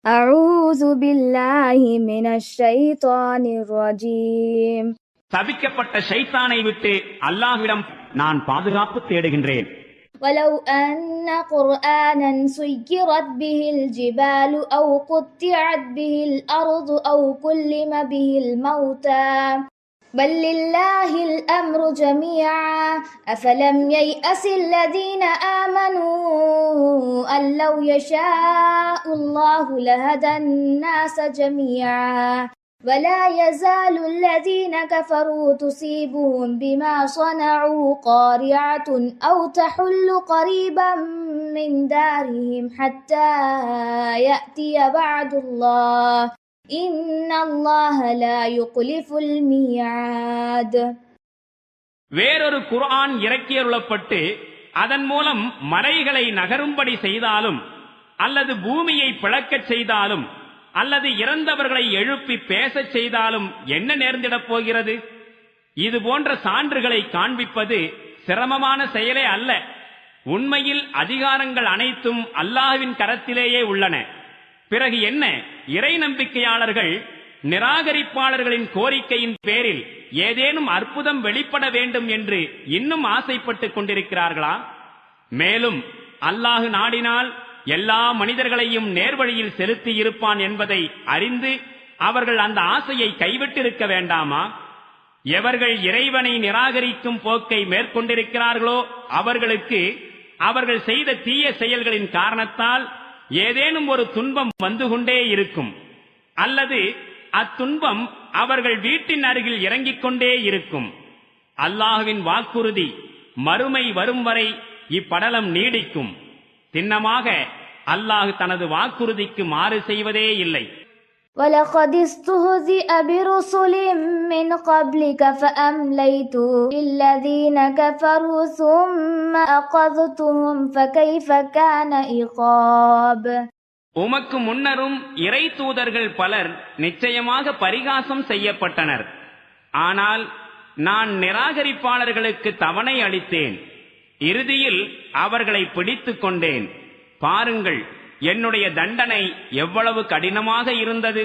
أعوذ بالله من الشيطان الرجيم. தபிக்கப்பட்ட ஷைத்தானை விட்டு அல்லாஹ்விடம் நான் பாதுகாப்பு தேடுகின்றேன். ولو أن قرآنا سيرت به الجبال أو قطعت به الأرض أو كلم به الموتى بل لله الأمر جميعا أفلم ييأس الذين آمنوا أن لو يشاء الله لهدى الناس جميعا ولا يزال الذين كفروا تصيبهم بما صنعوا قارعة أو تحل قريبا من دارهم حتى يأتي وعد الله إن الله لا يخلف الميعاد. வேறொரு குர்ஆன் இறக்கியருளப்பட்டு அதன் மூலம் மலைகளை நகரும்படி செய்தாலும் அல்லது பூமியை பிளக்கச் செய்தாலும் அல்லது இறந்தவர்களை எழுப்பி பேசச் செய்தாலும் என்ன நேர்ந்திடப் போகிறது? இது போன்ற சான்றுகளை காண்பிப்பது சிரமமான செயலே அல்ல. உண்மையில் அதிகாரங்கள் அனைத்தும் அல்லாஹ்வின் கரத்திலேயே உள்ளன. பிறகு என்ன, இறை நம்பிக்கையாளர்கள் நிராகரிப்பாளர்களின் கோரிக்கையின் பேரில் ஏதேனும் அற்புதம் வெளிப்பட வேண்டும் என்று இன்னும் ஆசைப்பட்டுக் கொண்டிருக்கிறார்களா? மேலும் அல்லாஹ் நாடினால் எல்லா மனிதர்களையும் நேர்வழியில் செலுத்தி இருப்பான் என்பதை அறிந்து அவர்கள் அந்த ஆசையை கைவிட்டிருக்க வேண்டாமா? எவர்கள் இறைவனை நிராகரிக்கும் போக்கை மேற்கொண்டிருக்கிறார்களோ அவர்களுக்கு அவர்கள் செய்த தீய செயல்களின் காரணத்தால் ஏதேனும் ஒரு துன்பம் வந்து கொண்டே இருக்கும், அல்லது அத்துன்பம் அவர்கள் வீட்டின் அருகில் இறங்கிக் கொண்டே இருக்கும். அல்லாஹ்வின் வாக்குறுதி மறுமை வரும் வரை இப்படலம் நீடிக்கும். சின்னமாக அல்லாஹ் தனது வாக்குறுதிக்கு மாறு செய்வதே இல்லை. وَلَقَدِ اسْتُهْزِئَ بِرُسُلٍ مِّن قَبْلِكَ فَأَمْلَيْتُ لِلَّذِينَ كَفَرُوا ثُمَّ أَخَذْتُهُمْ فَكَيْفَ كَانَ عِقَابِ. உமக்கு முன்னரும் இறை தூதர்கள் பலர் நிச்சயமாக பரிகாசம் செய்யப்பட்டனர். ஆனால் நான் நிராகரிப்பாளர்களுக்கு தவணை அளித்தேன். இறுதியில் அவர்களை பிடித்துக் கொண்டேன். பாருங்கள், என்னுடைய தண்டனை எவ்வளவு கடினமாக இருந்தது.